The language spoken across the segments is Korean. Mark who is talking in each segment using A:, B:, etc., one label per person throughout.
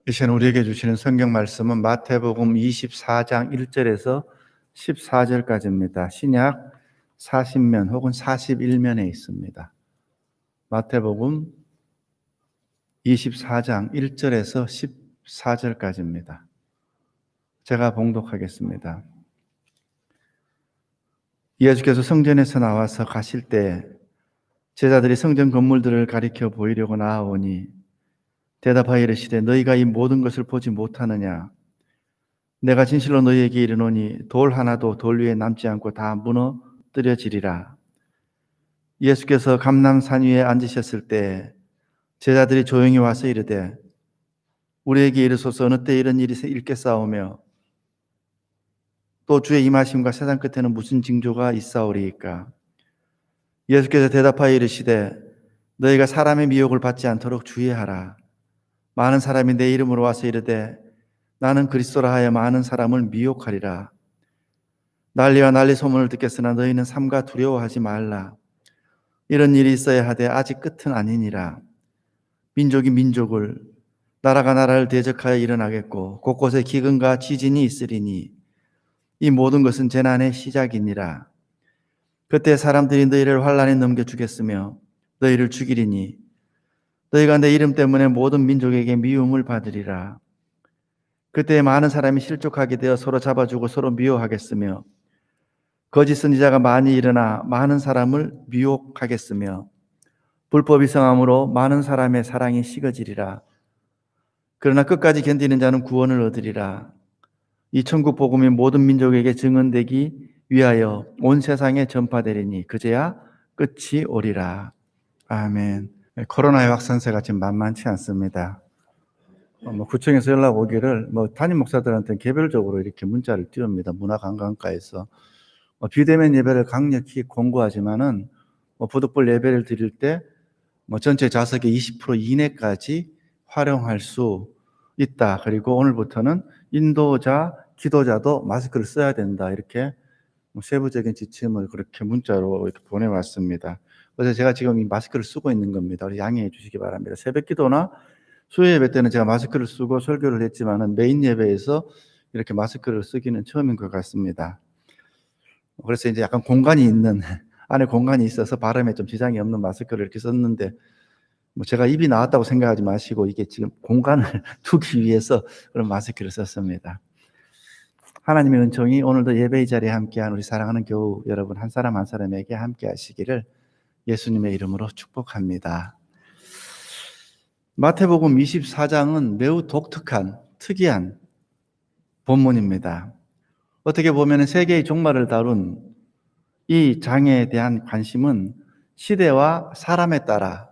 A: 이 시간 우리에게 주시는 성경 말씀은 마태복음 24장 1절에서 14절까지입니다. 신약 40면 혹은 41면에 있습니다. 마태복음 24장 1절에서 14절까지입니다. 제가 봉독하겠습니다. 예수께서 성전에서 나와서 가실 때 제자들이 성전 건물들을 가리켜 보이려고 나아오니 대답하여 이르시되 너희가 이 모든 것을 보지 못하느냐? 내가 진실로 너희에게 이르노니 돌 하나도 돌 위에 남지 않고 다 무너뜨려지리라. 예수께서 감람산 위에 앉으셨을 때 제자들이 조용히 와서 이르되 우리에게 이르소서 어느 때 이런 일이 일겠사오며 또 주의 임하심과 세상 끝에는 무슨 징조가 있사오리이까? 예수께서 대답하여 이르시되 너희가 사람의 미혹을 받지 않도록 주의하라. 많은 사람이 내 이름으로 와서 이르되 나는 그리스도라 하여 많은 사람을 미혹하리라. 난리와 난리 소문을 듣겠으나 너희는 삼가 두려워하지 말라. 이런 일이 있어야 하되 아직 끝은 아니니라. 민족이 민족을 나라가 나라를 대적하여 일어나겠고 곳곳에 기근과 지진이 있으리니 이 모든 것은 재난의 시작이니라. 그때 사람들이 너희를 환난에 넘겨주겠으며 너희를 죽이리니 너희가 내 이름 때문에 모든 민족에게 미움을 받으리라. 그때 많은 사람이 실족하게 되어 서로 잡아주고 서로 미워하겠으며 거짓 선지자가 많이 일어나 많은 사람을 미혹하겠으며 불법이 성함으로 많은 사람의 사랑이 식어지리라. 그러나 끝까지 견디는 자는 구원을 얻으리라. 이 천국 복음이 모든 민족에게 증언되기 위하여 온 세상에 전파되리니 그제야 끝이 오리라. 아멘. 코로나의 확산세가 지금 만만치 않습니다. 구청에서 연락 오기를 담임 목사들한테 개별적으로 이렇게 문자를 띄웁니다. 문화관광과에서 비대면 예배를 강력히 권고하지만은 부득불 예배를 드릴 때 전체 좌석의 20% 이내까지 활용할 수 있다. 그리고 오늘부터는 인도자, 기도자도 마스크를 써야 된다. 이렇게 세부적인 지침을 그렇게 문자로 이렇게 보내왔습니다. 그래서 제가 지금 이 마스크를 쓰고 있는 겁니다. 우리 양해해 주시기 바랍니다. 새벽 기도나 수요 예배 때는 제가 마스크를 쓰고 설교를 했지만은 메인 예배에서 이렇게 마스크를 쓰기는 처음인 것 같습니다. 그래서 이제 약간 공간이 있는, 안에 공간이 있어서 발음에 좀 지장이 없는 마스크를 이렇게 썼는데, 제가 입이 나왔다고 생각하지 마시고, 이게 지금 공간을 두기 위해서 그런 마스크를 썼습니다. 하나님의 은총이 오늘도 예배의 자리에 함께한 우리 사랑하는 교우 여러분 한 사람 한 사람에게 함께 하시기를 예수님의 이름으로 축복합니다. 마태복음 24장은 매우 독특한, 특이한 본문입니다. 어떻게 보면 세계의 종말을 다룬 이 장에 대한 관심은 시대와 사람에 따라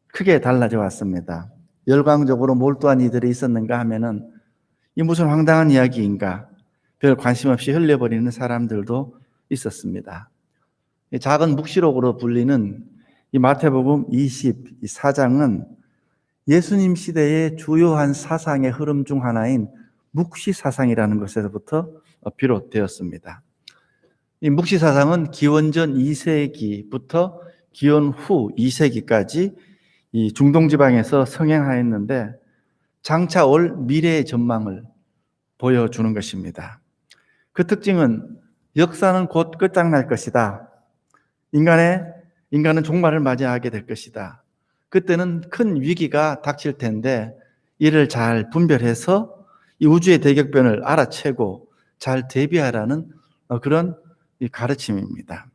A: 크게 달라져 왔습니다. 열광적으로 몰두한 이들이 있었는가 하면은 이 무슨 황당한 이야기인가 별 관심 없이 흘려버리는 사람들도 있었습니다. 작은 묵시록으로 불리는 이 마태복음 24장은 예수님 시대의 주요한 사상의 흐름 중 하나인 묵시 사상이라는 것에서부터 비롯되었습니다. 이 묵시 사상은 기원전 2세기부터 기원 후 2세기까지 이 중동 지방에서 성행하였는데 장차 올 미래의 전망을 보여주는 것입니다. 그 특징은 역사는 곧 끝장날 것이다. 인간은 종말을 맞이하게 될 것이다. 그때는 큰 위기가 닥칠 텐데 이를 잘 분별해서 이 우주의 대격변을 알아채고 잘 대비하라는 그런 가르침입니다.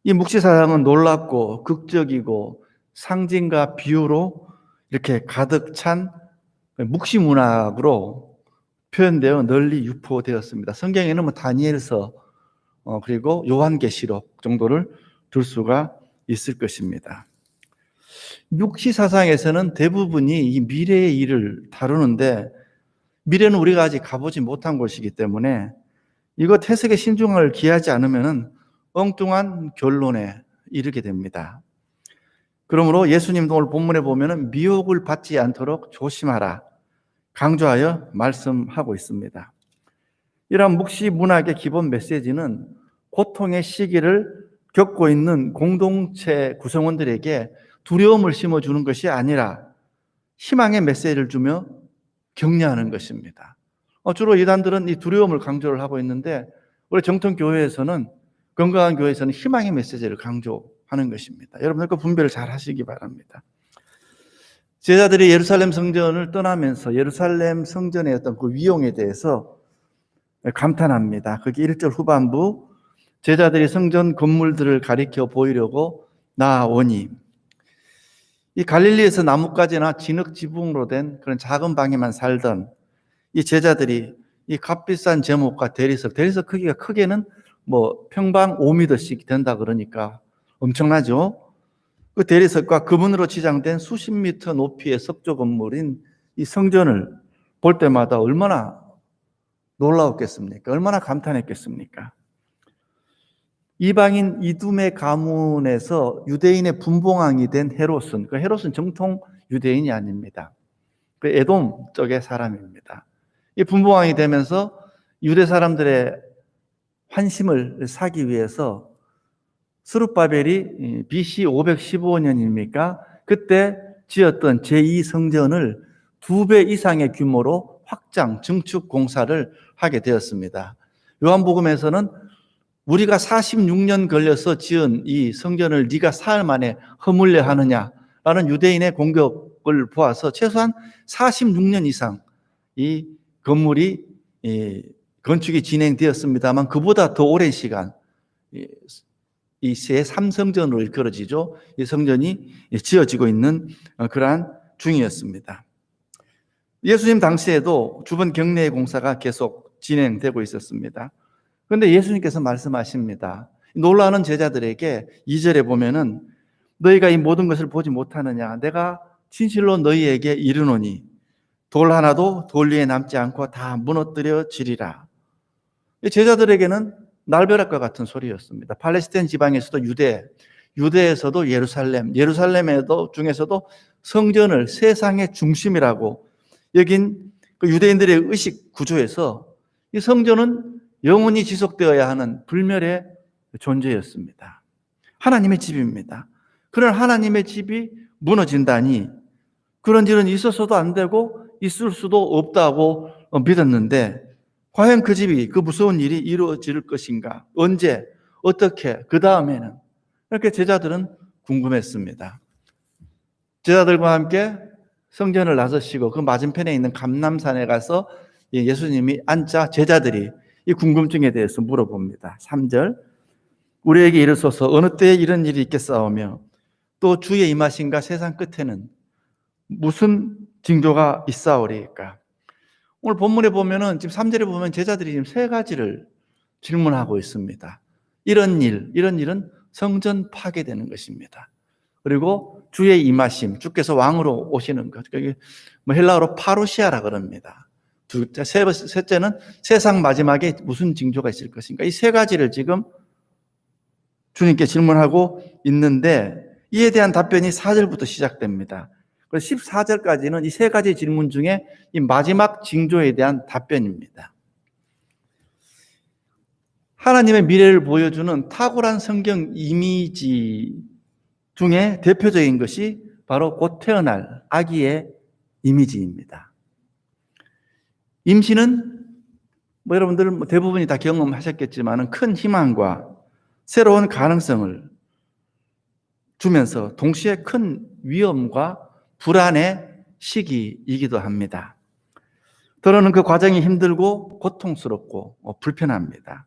A: 이 묵시사상은 놀랍고 극적이고 상징과 비유로 이렇게 가득 찬 묵시문학으로 표현되어 널리 유포되었습니다. 성경에는 다니엘서 그리고 요한계시록 정도를 둘 수가 있을 것입니다. 묵시사상에서는 대부분이 이 미래의 일을 다루는데 미래는 우리가 아직 가보지 못한 곳이기 때문에 이것 해석에 신중을 기하지 않으면 엉뚱한 결론에 이르게 됩니다. 그러므로 예수님도 오늘 본문에 보면 미혹을 받지 않도록 조심하라 강조하여 말씀하고 있습니다. 이러한 묵시 문학의 기본 메시지는 고통의 시기를 겪고 있는 공동체 구성원들에게 두려움을 심어주는 것이 아니라 희망의 메시지를 주며 격려하는 것입니다. 주로 이단들은 이 두려움을 강조를 하고 있는데 우리 정통 교회에서는 건강한 교회에서는 희망의 메시지를 강조하는 것입니다. 여러분들 그 분별을 잘 하시기 바랍니다. 제자들이 예루살렘 성전을 떠나면서 예루살렘 성전의 어떤 그 위용에 대해서 감탄합니다. 거기 1절 후반부 제자들이 성전 건물들을 가리켜 보이려고 나아오니 이 갈릴리에서 나뭇가지나 진흙 지붕으로 된 그런 작은 방에만 살던 이 제자들이 이 값비싼 제목과 대리석 크기가 크게는 뭐 평방 5m씩 된다 그러니까 엄청나죠. 그 대리석과 그문으로 치장된 수십 미터 높이의 석조 건물인 이 성전을 볼 때마다 얼마나 놀라웠겠습니까? 얼마나 감탄했겠습니까? 이방인 이두메 가문에서 유대인의 분봉왕이 된 헤롯은, 그 헤롯은 정통 유대인이 아닙니다. 그 에돔 쪽의 사람입니다. 이 분봉왕이 되면서 유대 사람들의 환심을 사기 위해서 스룹바벨이 BC 515년입니까? 그때 지었던 제2성전을 2배 이상의 규모로 확장, 증축 공사를 하게 되었습니다. 요한복음에서는 우리가 46년 걸려서 지은 이 성전을 네가 사흘 만에 허물려 하느냐라는 유대인의 공격을 보아서 최소한 46년 이상 이 건물이 건축이 진행되었습니다만 그보다 더 오랜 시간 이 제3성전으로 일컬어지죠. 이 성전이 지어지고 있는 그러한 중이었습니다. 예수님 당시에도 주변 경례의 공사가 계속 진행되고 있었습니다. 그런데 예수님께서 말씀하십니다. 놀라는 제자들에게 2절에 보면은 너희가 이 모든 것을 보지 못하느냐? 내가 진실로 너희에게 이르노니 돌 하나도 돌 위에 남지 않고 다 무너뜨려지리라. 제자들에게는 날벼락과 같은 소리였습니다. 팔레스타인 지방에서도 유대에서도 예루살렘에도 중에서도 성전을 세상의 중심이라고 여긴 그 유대인들의 의식 구조에서 이 성전은 영원히 지속되어야 하는 불멸의 존재였습니다. 하나님의 집입니다. 그런 하나님의 집이 무너진다니 그런 일은 있어서도 안 되고 있을 수도 없다고 믿었는데 과연 그 집이 그 무서운 일이 이루어질 것인가? 언제? 어떻게? 그 다음에는? 이렇게 제자들은 궁금했습니다. 제자들과 함께 성전을 나서시고 그 맞은편에 있는 감람산에 가서 예수님이 앉자 제자들이 이 궁금증에 대해서 물어봅니다. 3절 우리에게 이르소서 어느 때에 이런 일이 있겠사오며 또 주의 임하신가 세상 끝에는 무슨 징조가 있사오리까? 오늘 본문에 보면은 지금 3절에 보면 제자들이 지금 3가지를 질문하고 있습니다. 이런 일은 성전 파괴되는 것입니다. 그리고 주의 임하심, 주께서 왕으로 오시는 것. 헬라어로 파루시아라 그럽니다. 셋째는 세상 마지막에 무슨 징조가 있을 것인가. 이 3가지를 지금 주님께 질문하고 있는데 이에 대한 답변이 4절부터 시작됩니다. 그래서 14절까지는 이 3가지 질문 중에 이 마지막 징조에 대한 답변입니다. 하나님의 미래를 보여주는 탁월한 성경 이미지 중에 대표적인 것이 바로 곧 태어날 아기의 이미지입니다. 임신은 여러분들 대부분이 다 경험하셨겠지만 큰 희망과 새로운 가능성을 주면서 동시에 큰 위험과 불안의 시기이기도 합니다. 때로는 그 과정이 힘들고 고통스럽고 불편합니다.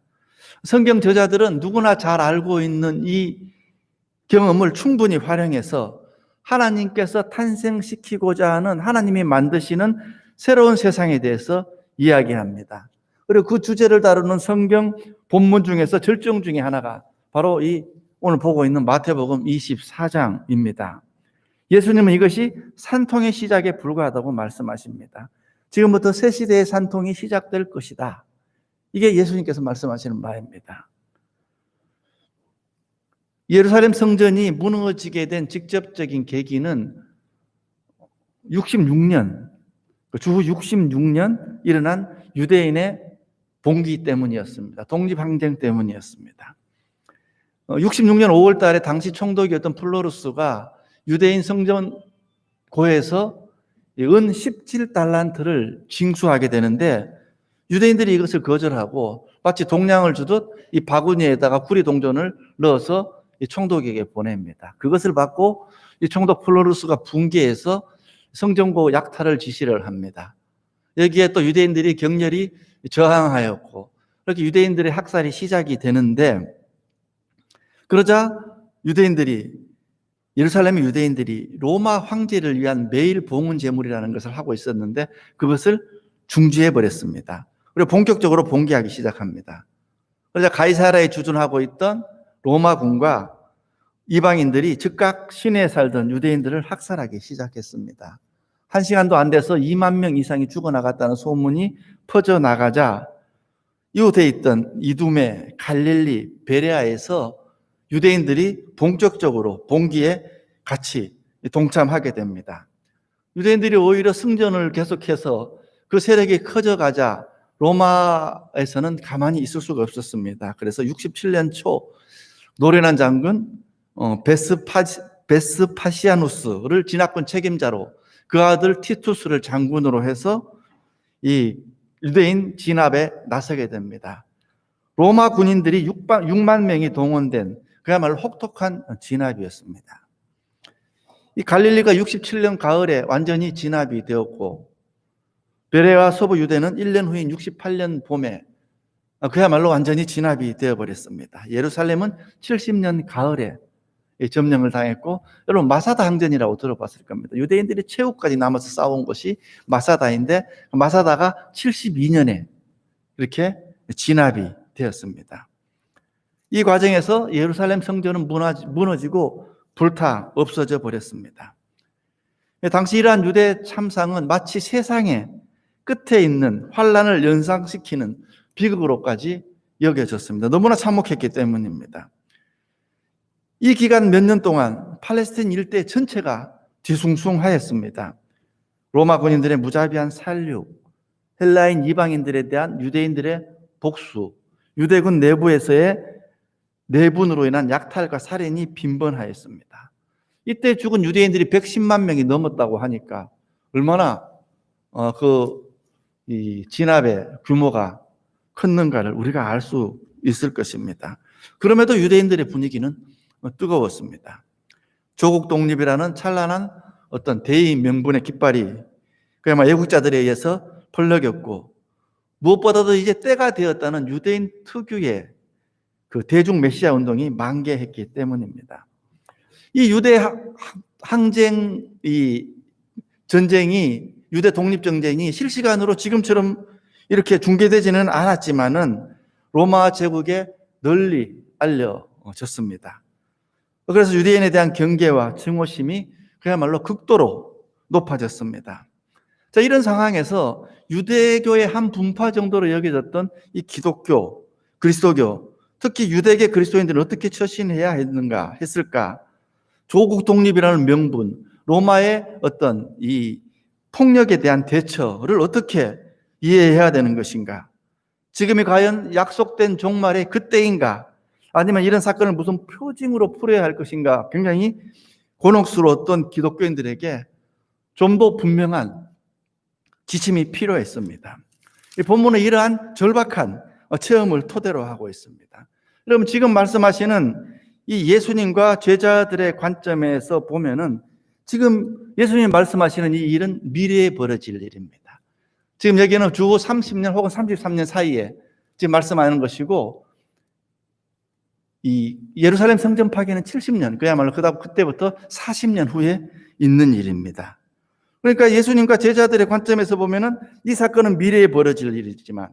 A: 성경 저자들은 누구나 잘 알고 있는 이 경험을 충분히 활용해서 하나님께서 탄생시키고자 하는 하나님이 만드시는 새로운 세상에 대해서 이야기합니다. 그리고 그 주제를 다루는 성경 본문 중에서 절정 중에 하나가 바로 이 오늘 보고 있는 마태복음 24장입니다. 예수님은 이것이 산통의 시작에 불과하다고 말씀하십니다. 지금부터 새 시대의 산통이 시작될 것이다. 이게 예수님께서 말씀하시는 바입니다. 예루살렘 성전이 무너지게 된 직접적인 계기는 66년, 주후 66년 일어난 유대인의 봉기 때문이었습니다. 독립항쟁 때문이었습니다. 66년 5월 달에 당시 총독이었던 플로루스가 유대인 성전고에서 은 17달란트를 징수하게 되는데 유대인들이 이것을 거절하고 마치 동량을 주듯 이 바구니에다가 구리 동전을 넣어서 이 총독에게 보냅니다. 그것을 받고 이 총독 플로루스가 분개해서 성전고 약탈을 지시를 합니다. 여기에 또 유대인들이 격렬히 저항하였고 그렇게 유대인들의 학살이 시작이 되는데 그러자 예루살렘의 유대인들이 로마 황제를 위한 매일 봉헌 제물이라는 것을 하고 있었는데 그것을 중지해 버렸습니다. 그리고 본격적으로 봉기하기 시작합니다. 그러자 가이사라에 주둔하고 있던 로마군과 이방인들이 즉각 시내에 살던 유대인들을 학살하기 시작했습니다. 1시간도 안 돼서 2만 명 이상이 죽어나갔다는 소문이 퍼져나가자 이웃에 있던 이두메, 갈릴리, 베레아에서 유대인들이 본격적으로 봉기에 같이 동참하게 됩니다. 유대인들이 오히려 승전을 계속해서 그 세력이 커져가자 로마에서는 가만히 있을 수가 없었습니다. 그래서 67년 초 노련한 장군 베스파시아누스를 진압군 책임자로 그 아들 티투스를 장군으로 해서 이 유대인 진압에 나서게 됩니다. 로마 군인들이 6만 명이 동원된 그야말로 혹독한 진압이었습니다. 이 갈릴리가 67년 가을에 완전히 진압이 되었고 베레와 서부 유대는 1년 후인 68년 봄에 그야말로 완전히 진압이 되어버렸습니다. 예루살렘은 70년 가을에 점령을 당했고 여러분 마사다 항전이라고 들어봤을 겁니다. 유대인들이 최후까지 남아서 싸운 것이 마사다인데 마사다가 72년에 이렇게 진압이 되었습니다. 이 과정에서 예루살렘 성전은 무너지고 불타 없어져 버렸습니다. 당시 이러한 유대 참상은 마치 세상의 끝에 있는 환란을 연상시키는 비극으로까지 여겨졌습니다. 너무나 참혹했기 때문입니다. 이 기간 몇 년 동안 팔레스타인 일대 전체가 뒤숭숭하였습니다. 로마 군인들의 무자비한 살육, 헬라인 이방인들에 대한 유대인들의 복수, 유대군 내부에서의 내분으로 인한 약탈과 살인이 빈번하였습니다. 이때 죽은 유대인들이 110만 명이 넘었다고 하니까 얼마나 이 진압의 규모가 컸는가를 우리가 알 수 있을 것입니다. 그럼에도 유대인들의 분위기는 뜨거웠습니다. 조국 독립이라는 찬란한 어떤 대의 명분의 깃발이 그야말로 애국자들에 의해서 펄럭였고 무엇보다도 이제 때가 되었다는 유대인 특유의 그 대중 메시아 운동이 만개했기 때문입니다. 이 유대 항쟁 전쟁이 유대 독립 전쟁이 실시간으로 지금처럼 이렇게 중계되지는 않았지만은 로마 제국에 널리 알려졌습니다. 그래서 유대인에 대한 경계와 증오심이 그야말로 극도로 높아졌습니다. 자, 이런 상황에서 유대교의 한 분파 정도로 여겨졌던 이 기독교, 그리스도교, 특히 유대계 그리스도인들은 어떻게 처신해야 했을까? 조국 독립이라는 명분, 로마의 어떤 이 폭력에 대한 대처를 어떻게 이해해야 되는 것인가? 지금이 과연 약속된 종말의 그때인가? 아니면 이런 사건을 무슨 표징으로 풀어야 할 것인가? 굉장히 곤혹스러웠던 기독교인들에게 좀 더 분명한 지침이 필요했습니다. 이 본문은 이러한 절박한 체험을 토대로 하고 있습니다. 여러분 지금 말씀하시는 이 예수님과 제자들의 관점에서 보면은 지금 예수님 말씀하시는 이 일은 미래에 벌어질 일입니다. 지금 여기는 주후 30년 혹은 33년 사이에 지금 말씀하는 것이고 이 예루살렘 성전 파괴는 70년, 그야말로 그때부터 40년 후에 있는 일입니다. 그러니까 예수님과 제자들의 관점에서 보면은 이 사건은 미래에 벌어질 일이지만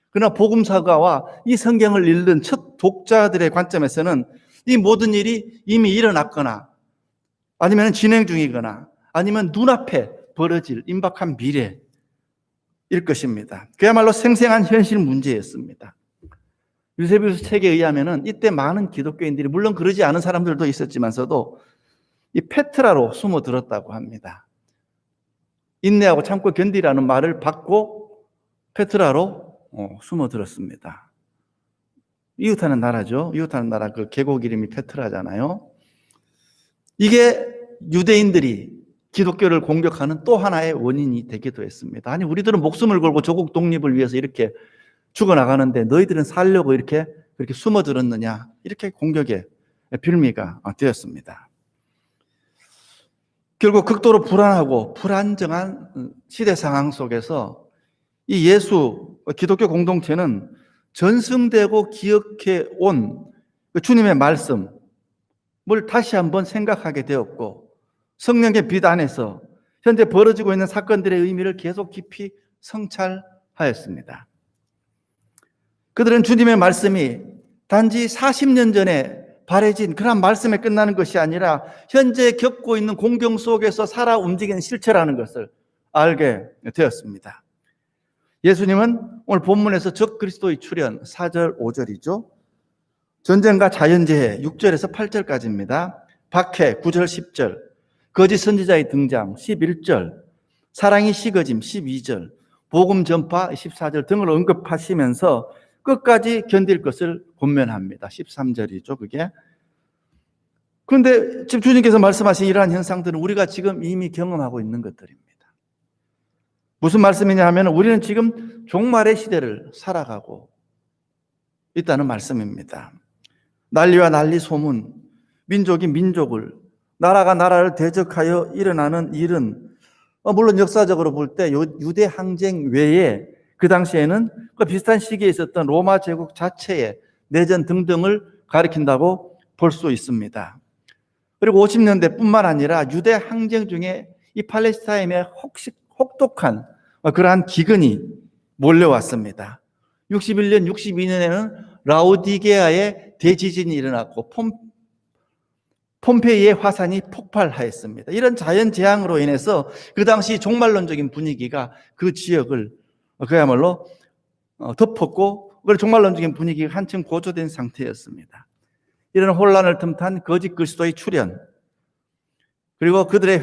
A: 그러나 복음사가와 이 성경을 읽는 첫 독자들의 관점에서는 이 모든 일이 이미 일어났거나 아니면 진행 중이거나 아니면 눈앞에 벌어질 임박한 미래일 것입니다. 그야말로 생생한 현실 문제였습니다. 유세비우스 책에 의하면은 이때 많은 기독교인들이 물론 그러지 않은 사람들도 있었지만서도 이 페트라로 숨어들었다고 합니다. 인내하고 참고 견디라는 말을 받고 페트라로 숨어들었습니다. 이웃하는 나라죠. 이웃하는 나라 그 계곡 이름이 페트라잖아요. 이게 유대인들이 기독교를 공격하는 또 하나의 원인이 되기도 했습니다. 아니, 우리들은 목숨을 걸고 조국 독립을 위해서 이렇게 죽어나가는데 너희들은 살려고 이렇게 그렇게 숨어들었느냐, 이렇게 공격의 빌미가 되었습니다. 결국 극도로 불안하고 불안정한 시대 상황 속에서 이 예수 기독교 공동체는 전승되고 기억해 온 주님의 말씀을 다시 한번 생각하게 되었고, 성령의 빛 안에서 현재 벌어지고 있는 사건들의 의미를 계속 깊이 성찰하였습니다. 그들은 주님의 말씀이 단지 40년 전에 발해진 그런 말씀에 끝나는 것이 아니라 현재 겪고 있는 공경 속에서 살아 움직이는 실체라는 것을 알게 되었습니다. 예수님은 오늘 본문에서 적 그리스도의 출현 4절 5절이죠. 전쟁과 자연재해 6절에서 8절까지입니다. 박해 9절 10절, 거짓 선지자의 등장 11절, 사랑이 식어짐 12절, 복음 전파 14절 등을 언급하시면서 끝까지 견딜 것을 권면합니다. 13절이죠, 그게. 그런데 지금 주님께서 말씀하신 이러한 현상들은 우리가 지금 이미 경험하고 있는 것들입니다. 무슨 말씀이냐 하면 우리는 지금 종말의 시대를 살아가고 있다는 말씀입니다. 난리와 난리 소문, 민족이 민족을, 나라가 나라를 대적하여 일어나는 일은 물론 역사적으로 볼 때 유대 항쟁 외에 그 당시에는 그 비슷한 시기에 있었던 로마 제국 자체의 내전 등등을 가리킨다고 볼 수 있습니다. 그리고 50년대뿐만 아니라 유대 항쟁 중에 이 팔레스타인의 혹독한 그러한 기근이 몰려왔습니다. 61년, 62년에는 라오디게아의 대지진이 일어났고 폼페이의 화산이 폭발하였습니다. 이런 자연재앙으로 인해서 그 당시 종말론적인 분위기가 그 지역을 그야말로 덮었고, 그리고 종말론적인 분위기가 한층 고조된 상태였습니다. 이런 혼란을 틈탄 거짓 그리스도의 출현, 그리고 그들의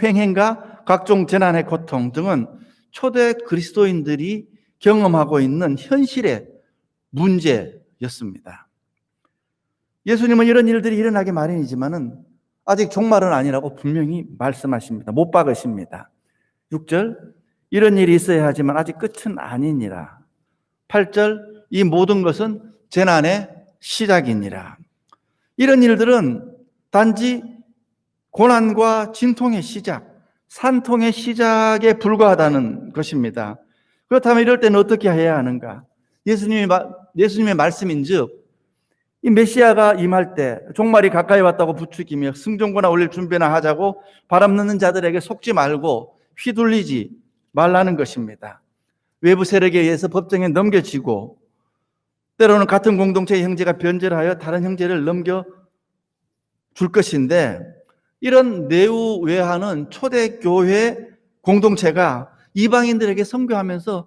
A: 횡행과 각종 재난의 고통 등은 초대 그리스도인들이 경험하고 있는 현실의 문제였습니다. 예수님은 이런 일들이 일어나기 마련이지만은 아직 종말은 아니라고 분명히 말씀하십니다. 못 박으십니다. 6절, 이런 일이 있어야 하지만 아직 끝은 아니니라. 8절, 이 모든 것은 재난의 시작이니라. 이런 일들은 단지 고난과 진통의 시작, 산통의 시작에 불과하다는 것입니다. 그렇다면 이럴 때는 어떻게 해야 하는가? 예수님의 말씀인즉 이 메시아가 임할 때 종말이 가까이 왔다고 부추기며 승전거나 올릴 준비나 하자고 바람 넣는 자들에게 속지 말고 휘둘리지 말라는 것입니다. 외부 세력에 의해서 법정에 넘겨지고 때로는 같은 공동체의 형제가 변절하여 다른 형제를 넘겨줄 것인데, 이런 내우외하는 초대교회 공동체가 이방인들에게 선교하면서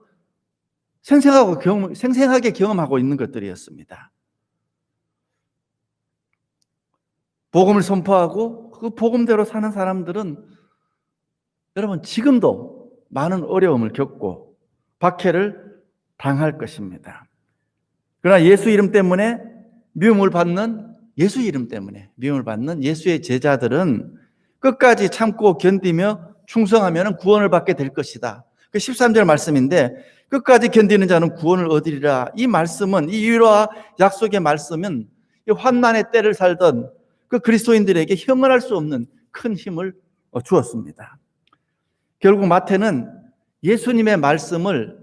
A: 생생하게 경험하고 있는 것들이었습니다. 복음을 선포하고 그 복음대로 사는 사람들은 여러분 지금도 많은 어려움을 겪고 박해를 당할 것입니다. 그러나 예수 이름 때문에 미움을 받는 예수의 제자들은 끝까지 참고 견디며 충성하면 구원을 받게 될 것이다. 그 13절 말씀인데, 끝까지 견디는 자는 구원을 얻으리라. 이 말씀은, 이 위로와 약속의 말씀은 이 환난의 때를 살던 그 그리스도인들에게 형언할 수 없는 큰 힘을 주었습니다. 결국 마태는 예수님의 말씀을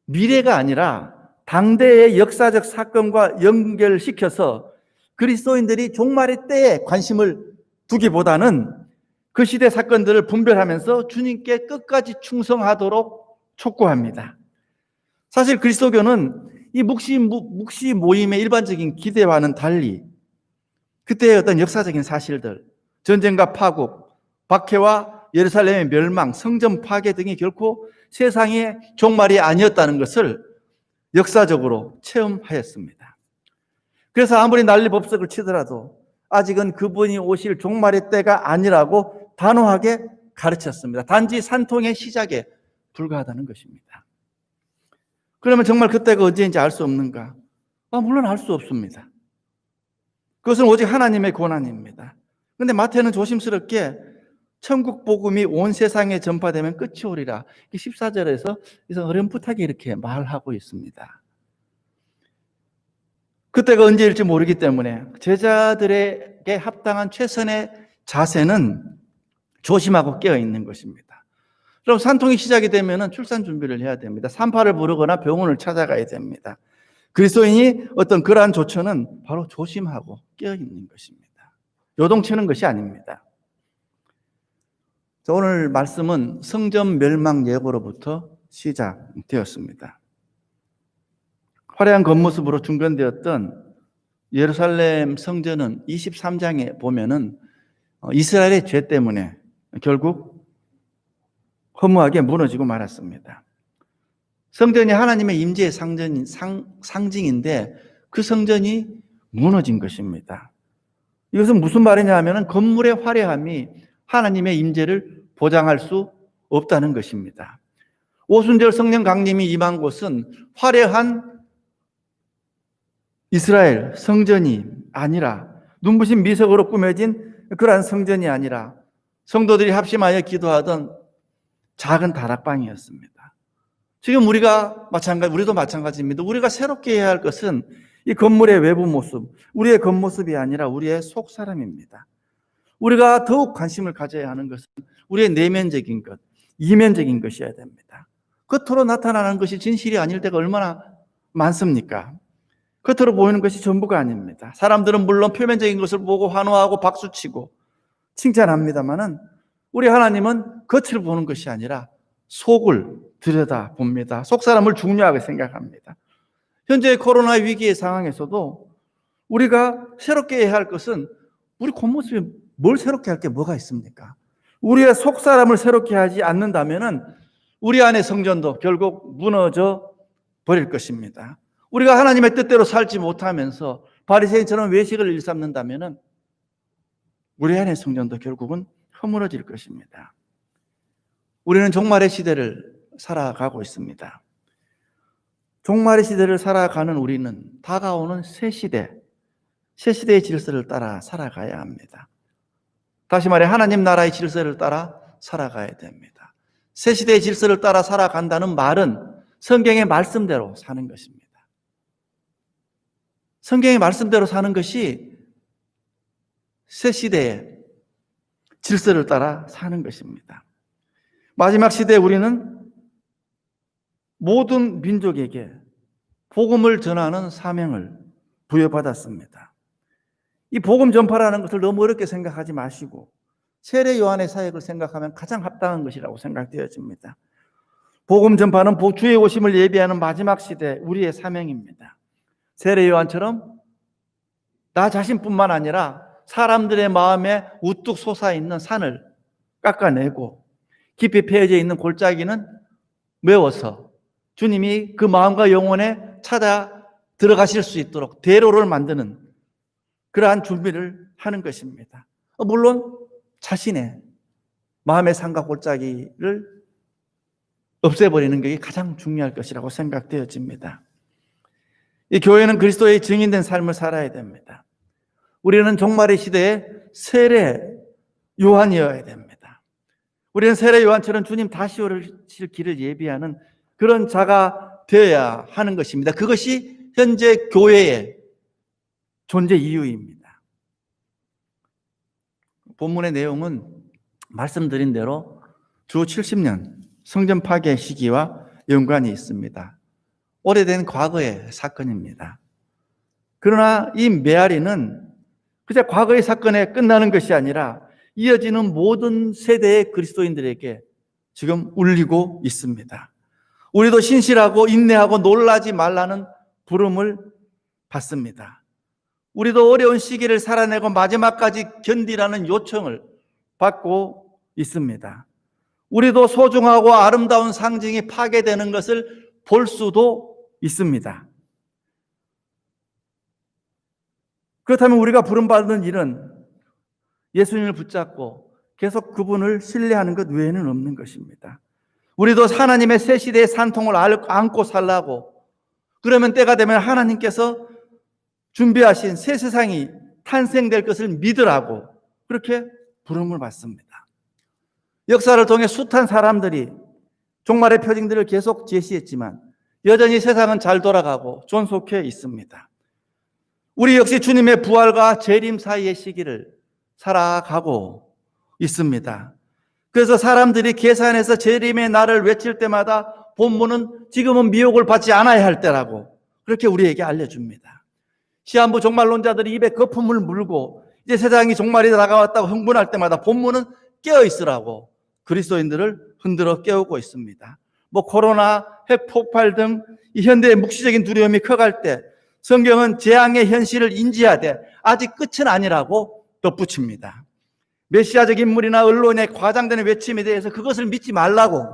A: 미래가 아니라 당대의 역사적 사건과 연결시켜서 그리스도인들이 종말의 때에 관심을 두기보다는 그 시대 사건들을 분별하면서 주님께 끝까지 충성하도록 촉구합니다. 사실 그리스도교는 이 묵시 모임의 일반적인 기대와는 달리 그때의 어떤 역사적인 사실들, 전쟁과 파국, 박해와 예루살렘의 멸망, 성전 파괴 등이 결코 세상의 종말이 아니었다는 것을 역사적으로 체험하였습니다. 그래서 아무리 난리법석을 치더라도 아직은 그분이 오실 종말의 때가 아니라고 단호하게 가르쳤습니다. 단지 산통의 시작에 불과하다는 것입니다. 그러면 정말 그때가 언제인지 알 수 없는가? 물론 알 수 없습니다. 그것은 오직 하나님의 권한입니다. 근데 마태는 조심스럽게 천국 복음이 온 세상에 전파되면 끝이 오리라. 14절에서 어렴풋하게 이렇게 말하고 있습니다. 그때가 언제일지 모르기 때문에 제자들에게 합당한 최선의 자세는 조심하고 깨어 있는 것입니다. 그럼 산통이 시작이 되면 출산 준비를 해야 됩니다. 산파를 부르거나 병원을 찾아가야 됩니다. 그리스도인이 어떤 그러한 조처는 바로 조심하고 깨어 있는 것입니다. 요동치는 것이 아닙니다. 오늘 말씀은 성전 멸망 예고로부터 시작되었습니다. 화려한 겉모습으로 중건되었던 예루살렘 성전은 23장에 보면은 이스라엘의 죄 때문에 결국 허무하게 무너지고 말았습니다. 성전이 하나님의 임재의 상징인데 그 성전이 무너진 것입니다. 이것은 무슨 말이냐 하면 건물의 화려함이 하나님의 임재를 보장할 수 없다는 것입니다. 오순절 성령 강림이 임한 곳은 화려한 이스라엘 성전이 아니라 눈부신 미석으로 꾸며진 그러한 성전이 아니라 성도들이 합심하여 기도하던 작은 다락방이었습니다. 지금 우리도 마찬가지입니다. 우리가 새롭게 해야 할 것은 이 건물의 외부 모습, 우리의 겉모습이 아니라 우리의 속 사람입니다. 우리가 더욱 관심을 가져야 하는 것은 우리의 내면적인 것, 이면적인 것이어야 됩니다. 겉으로 나타나는 것이 진실이 아닐 때가 얼마나 많습니까? 겉으로 보이는 것이 전부가 아닙니다. 사람들은 물론 표면적인 것을 보고 환호하고 박수치고 칭찬합니다만은 우리 하나님은 겉을 보는 것이 아니라 속을 들여다봅니다. 속 사람을 중요하게 생각합니다. 현재 코로나 위기의 상황에서도 우리가 새롭게 해야 할 것은 우리 겉모습에 뭘 새롭게 할 게 뭐가 있습니까? 우리의 속 사람을 새롭게 하지 않는다면은 우리 안의 성전도 결국 무너져 버릴 것입니다. 우리가 하나님의 뜻대로 살지 못하면서 바리새인처럼 외식을 일삼는다면은 우리 안의 성전도 결국은 허물어질 것입니다. 우리는 종말의 시대를 살아가고 있습니다. 종말의 시대를 살아가는 우리는 다가오는 새 시대의 질서를 따라 살아가야 합니다. 다시 말해 하나님 나라의 질서를 따라 살아가야 됩니다. 새 시대의 질서를 따라 살아간다는 말은 성경의 말씀대로 사는 것입니다. 성경의 말씀대로 사는 것이 새 시대의 질서를 따라 사는 것입니다. 마지막 시대에 우리는 모든 민족에게 복음을 전하는 사명을 부여받았습니다. 이 복음 전파라는 것을 너무 어렵게 생각하지 마시고 세례 요한의 사역을 생각하면 가장 합당한 것이라고 생각되어집니다. 복음 전파는 주의 오심을 예비하는 마지막 시대 우리의 사명입니다. 세례 요한처럼 나 자신뿐만 아니라 사람들의 마음에 우뚝 솟아있는 산을 깎아내고 깊이 패여져 있는 골짜기는 메워서 주님이 그 마음과 영혼에 찾아 들어가실 수 있도록 대로를 만드는 그러한 준비를 하는 것입니다. 물론 자신의 마음의 산과 골짜기를 없애버리는 게 가장 중요할 것이라고 생각되어집니다. 이 교회는 그리스도의 증인된 삶을 살아야 됩니다. 우리는 종말의 시대에 세례 요한이어야 됩니다. 우리는 세례 요한처럼 주님 다시 오실 길을 예비하는 그런 자가 되어야 하는 것입니다. 그것이 현재 교회의 존재 이유입니다. 본문의 내용은 말씀드린 대로 주 70년 성전 파괴 시기와 연관이 있습니다. 오래된 과거의 사건입니다. 그러나 이 메아리는 그저 과거의 사건에 끝나는 것이 아니라 이어지는 모든 세대의 그리스도인들에게 지금 울리고 있습니다. 우리도 신실하고 인내하고 놀라지 말라는 부름을 받습니다. 우리도 어려운 시기를 살아내고 마지막까지 견디라는 요청을 받고 있습니다. 우리도 소중하고 아름다운 상징이 파괴되는 것을 볼 수도 있습니다. 그렇다면 우리가 부름받는 일은 예수님을 붙잡고 계속 그분을 신뢰하는 것 외에는 없는 것입니다. 우리도 하나님의 새 시대의 산통을 안고 살라고, 그러면 때가 되면 하나님께서 준비하신 새 세상이 탄생될 것을 믿으라고, 그렇게 부름을 받습니다. 역사를 통해 숱한 사람들이 종말의 표징들을 계속 제시했지만 여전히 세상은 잘 돌아가고 존속해 있습니다. 우리 역시 주님의 부활과 재림 사이의 시기를 살아가고 있습니다. 그래서 사람들이 계산해서 재림의 날을 외칠 때마다 본문은 지금은 미혹을 받지 않아야 할 때라고 그렇게 우리에게 알려줍니다. 시한부 종말론자들이 입에 거품을 물고 이제 세상이 종말이 다가왔다고 흥분할 때마다 본문은 깨어있으라고 그리스도인들을 흔들어 깨우고 있습니다. 코로나, 핵폭발 등 이 현대의 묵시적인 두려움이 커갈 때 성경은 재앙의 현실을 인지하되 아직 끝은 아니라고 덧붙입니다. 메시아적 인물이나 언론의 과장되는 외침에 대해서 그것을 믿지 말라고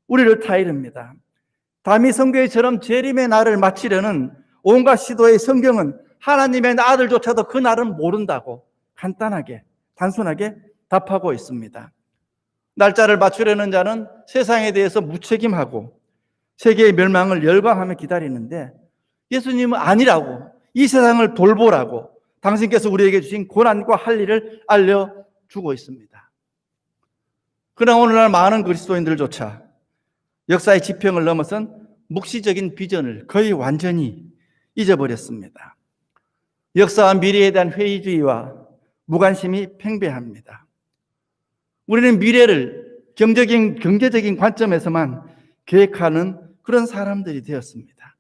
A: 우리를 타이릅니다. 다미 선교회처럼 재림의 날을 맞추려는 온갖 시도의 성경은 하나님의 아들조차도 그 날은 모른다고 간단하게 단순하게 답하고 있습니다. 날짜를 맞추려는 자는 세상에 대해서 무책임하고 세계의 멸망을 열광하며 기다리는데 예수님은 아니라고, 이 세상을 돌보라고 당신께서 우리에게 주신 고난과 할 일을 알려주고 있습니다. 그러나 오늘날 많은 그리스도인들조차 역사의 지평을 넘어선 묵시적인 비전을 거의 완전히 잊어버렸습니다. 역사와 미래에 대한 회의주의와 무관심이 팽배합니다. 우리는 미래를 경제적인 관점에서만 계획하는 그런 사람들이 되었습니다.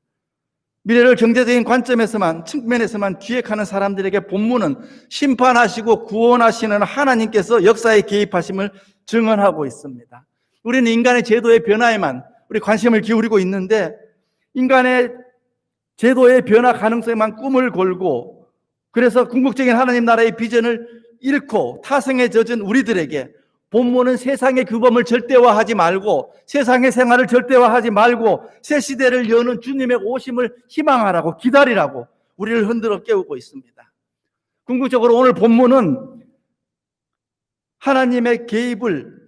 A: 미래를 경제적인 관점에서만, 측면에서만 기획하는 사람들에게 본문은 심판하시고 구원하시는 하나님께서 역사에 개입하심을 증언하고 있습니다. 우리는 인간의 제도의 변화에만 우리 관심을 기울이고 있는데 인간의 제도의 변화 가능성에만 꿈을 걸고 그래서 궁극적인 하나님 나라의 비전을 잃고 타성에 젖은 우리들에게 본문은 세상의 규범을 절대화하지 말고 세상의 생활을 절대화하지 말고 새 시대를 여는 주님의 오심을 희망하라고 기다리라고 우리를 흔들어 깨우고 있습니다. 궁극적으로 오늘 본문은 하나님의 개입을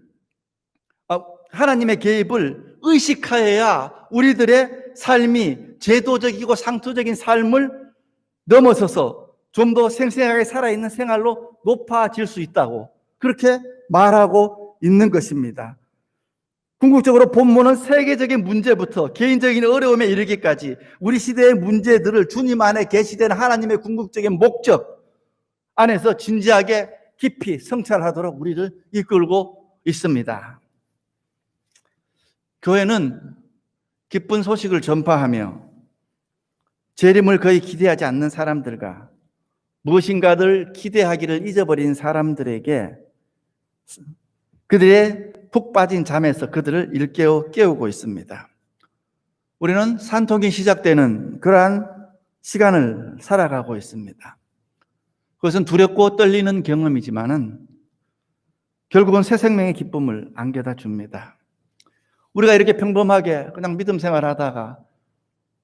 A: 의식하여야 우리들의 삶이 제도적이고 상투적인 삶을 넘어서서 좀 더 생생하게 살아있는 생활로 높아질 수 있다고 그렇게 말하고 있는 것입니다. 궁극적으로 본문은 세계적인 문제부터 개인적인 어려움에 이르기까지 우리 시대의 문제들을 주님 안에 계시된 하나님의 궁극적인 목적 안에서 진지하게 깊이 성찰하도록 우리를 이끌고 있습니다. 교회는 기쁜 소식을 전파하며 재림을 거의 기대하지 않는 사람들과 무엇인가를 기대하기를 잊어버린 사람들에게 그들의 푹 빠진 잠에서 그들을 일깨워 깨우고 있습니다. 우리는 산통이 시작되는 그러한 시간을 살아가고 있습니다. 그것은 두렵고 떨리는 경험이지만은 결국은 새 생명의 기쁨을 안겨다 줍니다. 우리가 이렇게 평범하게 그냥 믿음 생활하다가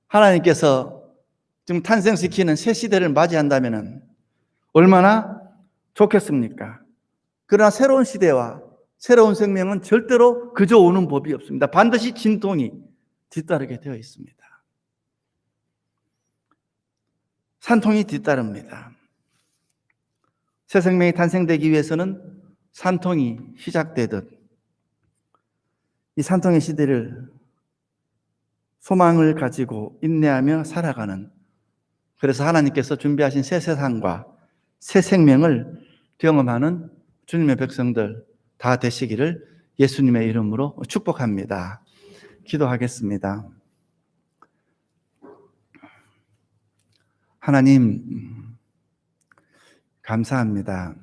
A: 하나님께서 지금 탄생시키는 새 시대를 맞이한다면 얼마나 좋겠습니까? 그러나 새로운 시대와 새로운 생명은 절대로 그저 오는 법이 없습니다. 반드시 진동이 뒤따르게 되어 있습니다. 산통이 뒤따릅니다. 새 생명이 탄생되기 위해서는 산통이 시작되듯 이 산통의 시대를 소망을 가지고 인내하며 살아가는, 그래서 하나님께서 준비하신 새 세상과 새 생명을 경험하는 주님의 백성들 다 되시기를 예수님의 이름으로 축복합니다. 기도하겠습니다. 하나님, 감사합니다.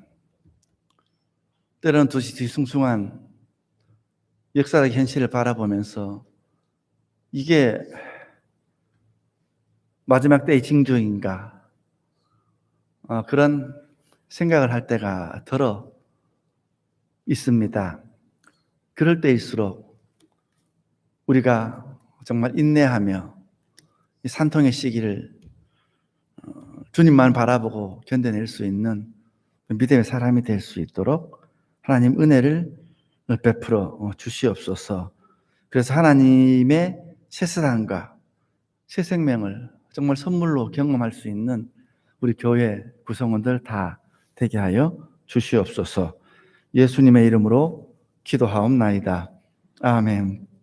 A: 때로는 뒤숭숭한 역사적 현실을 바라보면서 이게 마지막 때의 징조인가, 그런 생각을 할 때가 들어 있습니다. 그럴 때일수록 우리가 정말 인내하며 이 산통의 시기를 주님만 바라보고 견뎌낼 수 있는 믿음의 사람이 될 수 있도록 하나님 은혜를 베풀어 주시옵소서. 그래서 하나님의 새 세상과 새 생명을 정말 선물로 경험할 수 있는 우리 교회 구성원들 다 되게 하여 주시옵소서. 예수님의 이름으로 기도하옵나이다. 아멘.